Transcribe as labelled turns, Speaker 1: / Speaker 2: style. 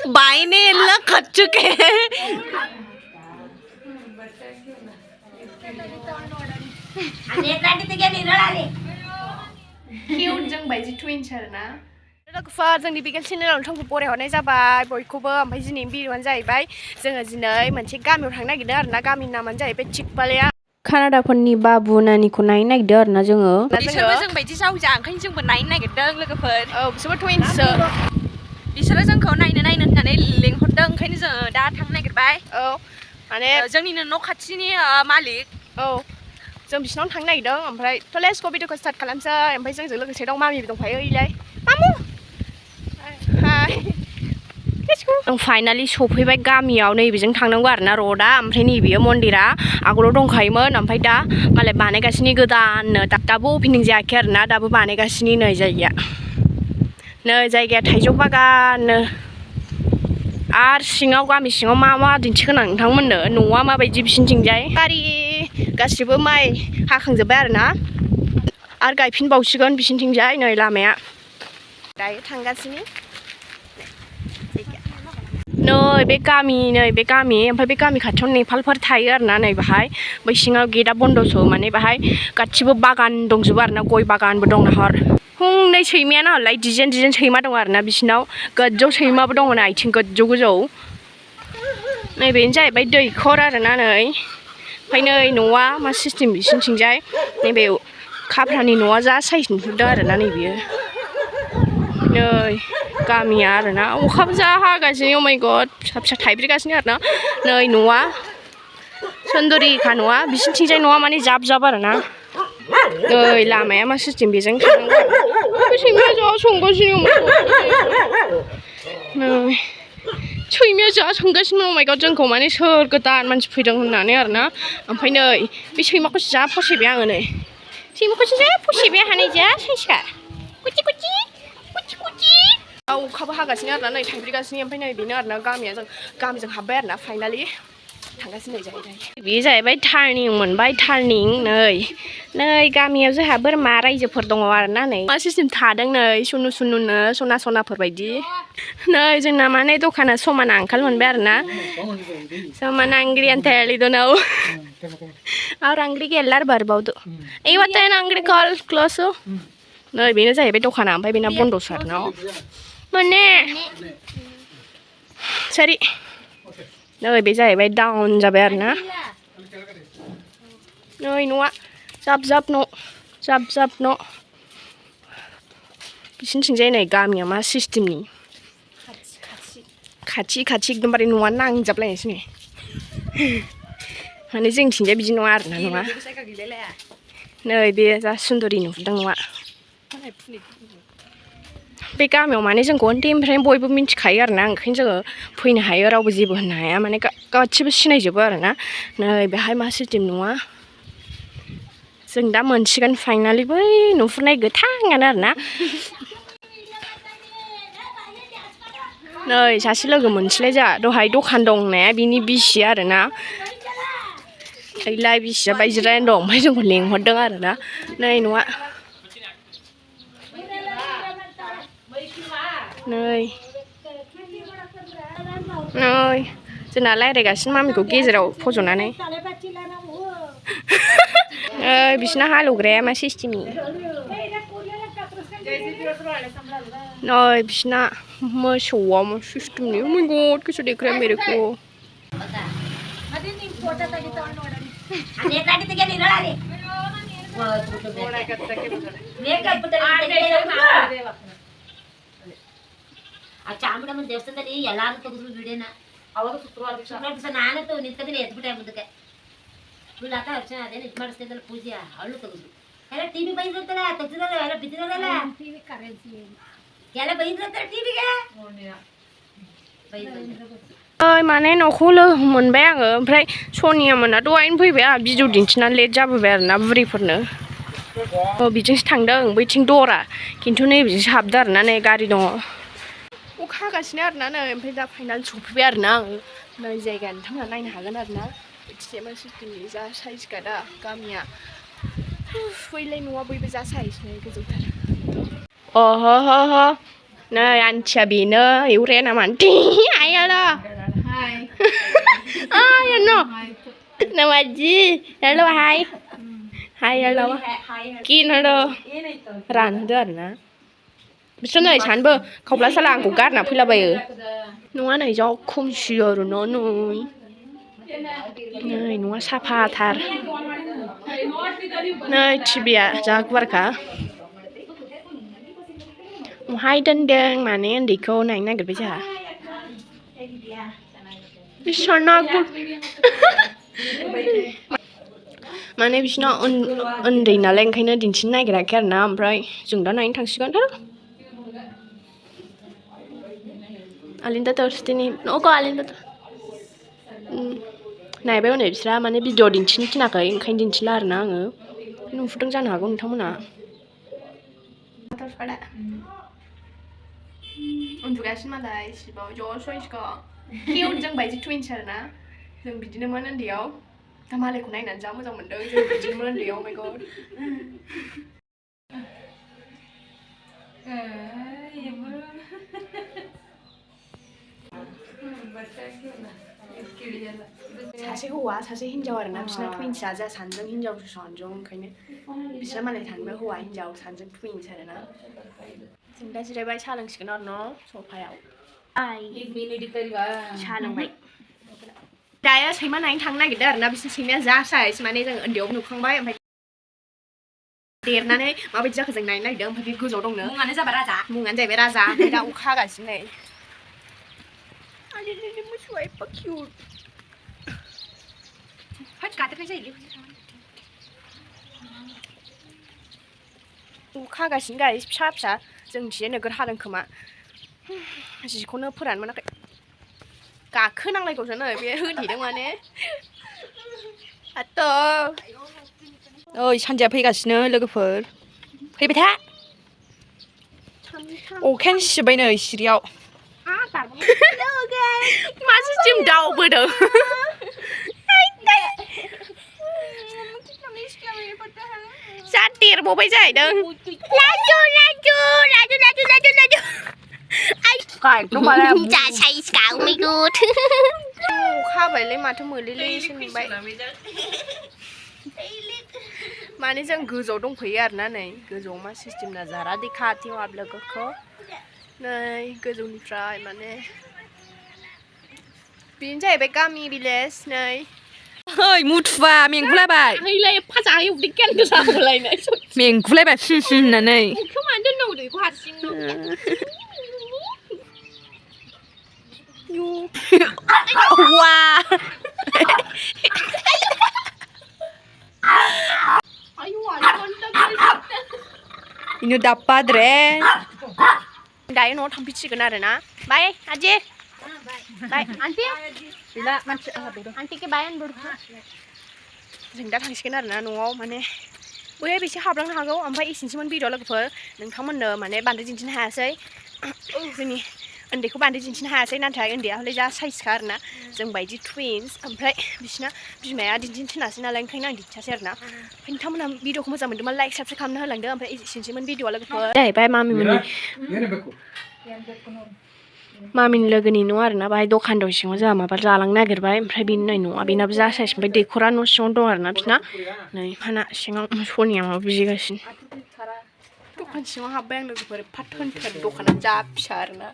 Speaker 1: बाईने लग खच चुके
Speaker 2: क्यूट जों बायदि ट्विन्स आरोना लोगोफोर जोंनि बिगेल चेनेलाव नोंथांखौ बरायहरनाय जाबाय बयखौबो ओमफ्राय दिनै भिडिअ'आनो जाहैबाय जोङो दिनै मोनसे गामियाव थांनो नागिरदों आरोना गामिनि नामानो जाहैबाय चिकपालिया कानाडाफोरनि बाबु नानिखौ नायनो नागिरदों आरोना जोङो
Speaker 1: बिसोरबो जों बायदि जावजा ओंखायनो जोंबो नायनो नागिरदों लोगोफोर
Speaker 2: औ बिसोरबो ट्विन्ससो
Speaker 1: बिसोरो जोंखौ नायनो होननानै लिंहरदों ओंखायनो जोङो दा थांनो नागिरबाय
Speaker 2: औ माने
Speaker 1: जोंनिनो न' खाथिनि मालिक
Speaker 2: औ जों बिसिनावनो थांनो नागिरदों ओमफ्राय थ' लेट्स गो भिडिअखौ स्टार्ट खालामसै ओमफ्राय जोंजों लोगोसे दं मामिबो दंफायो ओइलाय मामु हाय जों फाइनालि सफैबाय गामियाव नैबेजों थांनांगौ आरोना रडा ओमफ्राय नैबेयो मन्दिरा आगोलाव दंखायोमोन ओमफ्राय दा मालाय बानायगासिनो गोदाननो दाबो अपेनिं जायाखै आरोना दाबो बानायगासिनो नै जायगाया थाइजौ बागाननो आरो सिङाव गामि सिङाव मा दिन्थिगोन आं नोंथांमोननो न'आ माबायदि बिसिनिथिंजाय गारि गासिबो माइ हाखांजोब्बाय आरोना आरो गायफिनबावसिगोन बिसिनिथिंजाय नै लामाया दायो थांगासिनो नै बे गामि ओमफ्राय बे गामि खाथियाव नेपालफोर थायो आरोना नै बाहाय बै सिङाव गेटआ बन्द'सो माने बाहाय गासिबो बागान दंजोबो आरोना गय बागानबो दं नाहर नै सैमाया नाहरलाय डिजाइन सैमा दं आरोना बिसिनाव गोजौ सैमाबो दङ ना आथिं गोजौ नैबेनो जाहैबाय दैखर आरोना नै ओमफ्राय नै न'आ मा सिस्टेम बिसिनिथिंजाय नैबे खाफ्रानि न'आ जा साइज नुहुरदों आरोना नैबेयो नै गामिया आरोना अखाबो जा हागासिनो अ माय गड फिसा थाइब्रेगासिनो आरोना नै न'आ सुन्दरिखा न'आ बिसिनिथिंजाय न'आ माने जाब आरोना नै लामाया मा सिस्टेम बेजों थांनांगौ सैमाया जा संगासिनो नै सैमाया जा संगासिनो अ माय गड जोंखौ माने सोर गोदान मानसि फैदों होननानै आरोना ओमफ्राय नै बे सैमाखौसो जा फसायबाय आङो नै सैमाखौसो जा फसायबाय हानाय जा साइसखा कुचि अखाबो हागासिनो आरोना नै थाइब्रेगासिनो ओमफ्राय नै बेनो आरोना गामिया जों गामिजों हाबबाय आरोना फाइनालि थांगासिनो बे जाहैबाय टार्निं मोनबाय टार्निं नै गामियाव जोंहा बोरमा रायजोफोर दङ आरोना नै मा सिस्टेम थादों नै सुनु सनाफोर बायदि नै जोंना माने दखाना समाना आंखाल मोनबाय आरोना समाना अंगಡಿ ಅಂತ ಹೇಳಿದ್ದು ನಾವು ಅವ್ರ ಅಂಗಡಿಗೆ ಎಲ್ಲರೂ ಬರ್ಬೋದು ಇವತ್ತೇನು ಅಂಗಡಿ ಕ್ಲೋಸು नै बेनो जाहैबाय दखाना ओमफ्राय बेना बन्द'सो आरोना माने सरि नै बे जाहैबाय डाउन जाबाय आरोना नै न'आ जाब न' बिसिनिथिंजाय नै गामिया मा सिस्टेमनि खाथि एकदमबारे न'आ नांजाबलायनायसो माने जोंनिथिंजाय बिदि नङा आरोना नङा नै बे जा सुन्दरि नुहुरदों न'आ बे गामियाव माने जोंखौ उन्दैनिफ्रायनो बयबो मिन्थिखायो आरोना ओंखायनो जोङो फैनो हायो रावबो जेबो होननो हाया माने गासिबो सिनायजोबो आरोना नै बेहाय मा सिस्टेम नङा जों दा मोनसिगोन फाइनालि बै नुहुरनाय गोथाङानो आरोना नै सासे लोगो मोनसेलाय जा दहाय दखान दं होननाया बिनि बिसि आरोना ओइलाय बिसिया बाय जिरायनानै दं ओमफ्राय जोंखौ लेंहरदों आरोना नै न'आ नै जोंना रायज्लायगासिनो मामिखौ गेजेराव फज'नानै बिसिना हालेवग्राया मा सिस्टेमनि नै बिसिना मोसौआ मा सिस्टेमनि अ माय गॉड कैसे देख रहा है मेरे को
Speaker 3: ಚಾಮುಂಡಮ್ಮನ ದೇವಸ್ಥಾನದಲ್ಲಿ ಎಲ್ಲಾರು ತೆಗೆದ್ರು ವಿಡಿಯೋನ ಅವಾಗ ಶುಕ್ರವಾರ ದಿವಸ ನಾನಂತೂ ನಿಂತ್ಕೊಂಡ್ರೆ ಎದ್ಬಿಟ್ಟೆ ಮುಂದಕ್ಕೆ ಅಕ್ಕ ಅರ್ಚನೆ ಅದೇನು ಇದು ಮಾಡಿಸ್ತಿದ್ದಲ್ಲ ಪೂಜೆ ಅವಳು ತೆಗೆದ್ರು ಎಲ್ಲ ಟಿವಿ ಬೈದಿರ್ತಾರ ತೆಗ್ದಿರಲ್ಲ ಎಲ್ಲ ಬಿದ್ದಿರಲ್ಲ ಟಿವಿ ಕರೆನ್ಸಿ ಎಲ್ಲ ಬೈದಿರ್ತಾರ ಟಿವಿಗೆ
Speaker 2: माने न'खौ लोगो मोनबाय आङो ओमफ्राय सनिया मोना दहायनो फैबाय आंहा भिडिअ दिन्थिनानै लेट जाबोबाय आरोना बुरैफोरनो बिथिंसो थांदों बैथिं दरा खिन्थु नैबेजोंसो हाबदों आरोना नै गारि दङ अखा हागासिनो आरोना नै ओमफ्राय दा फाइनाल सफैबाय आरोना आङो नै जायगाया नोंथांमोना नायनो हागोन आरोना मा सिस्टेमनि जा साइजखा दा गामिया बैलाय न'आ बयबो जा साइज नै गोजौथार Nơi anh chà bì nơ hiểu rẻ nào mà anh tí ai ở đó. Ai anh nó. Nào mà gì? Hello hai. Hai hello. Kín hello. Ràn đỡ nè. Bây giờ chán bơ, không lá salad của cát nào phi là bề. Nó này do không sure rồi nó nuôi. Nơi nó sapa thar. Nơi chỉ bịa ra quạt cả. Hai đơn đơn mà nè đi cô này nè cái bây giờ. Bisa nak pun. Mana bisa nak undi naleng kena di sini nak kira-kira nam, right? Jungda naik thang sikan dah. Alinda terus ini, no kau Alinda tu. Naik bayu naik bisa, mana bisa jodin sini nak kau, kain di sini lah na ngu. Nung futeng jangan aku nung mana. Terus pada. Untuk kasih mana sih, bawa jauh soalnya kau. Kêu जों बायदि twins आरोना जों बिदिनोमोन उन्दैयाव दा मालायखौ नायनानै जा मोजां मोनदों जों बिदिनोमोन उन्दैयाव my god सासे हौवा सासे हिनजाव आरोना बिसोरना twins आ जा सानैजों हिनजाव सानैजों ओंखायनो बिसोर मालाय सानैबो हौवा हिनजाव सानैजों twins आरोना जों दा जिरायबाय साहा लोंसिगोन आरो न' सफायाव सालोंबाय दायो सैमा नायनो थांनो नागिरदों आरोना बिसोर सैमाया जा साइज माने जों उन्दैयाव नुखांबाय ओमफ्राय देरनानै माबायदि जाखो जों नायनो नागिरदों ओमफ्राय बे गोजौआव दंनो मुङानो जाबाय राजा ओमफ्राय दा अखा हागासिनो नै आलिनि मोसौआ एफा किउट होद गादेरनाय जायोलै अखा हागासिनो गाइस फिसा फिसा जोंनिथिं नोगोर हादों खोमा जिखौनो फोराननो मोनाखै गाखोनांलायगौसो नै बे होथेदों माने आत्त' ओइ सानजाया फैगासिनो लोगोफोर फैबाय था अखायानो सिबाय नै सिरियाव मासे सिम दावबोदों जा देरबावबाय जाहैदों लाजु जा साइज का oh my god अखा हाबायलै माथो मोलेलेसो नुबाय माने जों गोजौआव दंफैयो आरोना नै गोजौआव मा सिस्टेम ना जारा दिखाती हूं आप लोगों को नै गोजौनिफ्राय माने बेनो जाहैबाय गामि भिलेज नै ओइ मुथुवा मेंगुलायबाय हैलाय एफा जायो उदै गेल गोजाखौलायनाय मेंगुलायबाय होननानै उखौ मानो दोननांगौ दैखौ हारसिं Wow. Ini udah padre. Dayo no थांफिनसिगोन आरोना. Bye, Aji. Bye, Aunty. Bila मानसि Aunty के bye होनबो. जों दा थांसिगोन आरोना न'आव माने बैहाय बेसे हाबलांनो हागौ ओमफ्राय इसिनसोमोन भिडिअ लोगोफोर नोंथांमोननो माने बांद्राय दिन्थिनो हायासै जोंनि उन्दैखौ बांद्राय दिन्थिनो हायासै नाथाय उन्दैया हले जा साइजखा आरोना जों बायदि twins ओमफ्राय बिसिना बिमाया दिन्थिनो थिनासै नालाय ओंखायनो आं दिन्थियासै आरोना ओमफ्राय नोंथांमोनहा भिडिअखौ मोजां मोनदोंबा लाइक साबस्क्राइब खालामना होलांदो ओमफ्राय इसिनसोमोन भिडिअआ लोगोफोर जाहैबाय मामिनि लोगोनि न' आरोना बाहाय दखान दं सिङाव जोंहा माबा जालांनो नागिरबाय ओमफ्राय बेनि नै न'आ बेनाबो जा साइज ओमफ्राय दैखरा न' सिङाव दं आरोना बिसिना नै फाना सिङाव सनिया माबा बुजिगासिनो दखान सिङाव हाबबाय आं लोगोफोर एफा थोन दखाना जा फिसा आरोना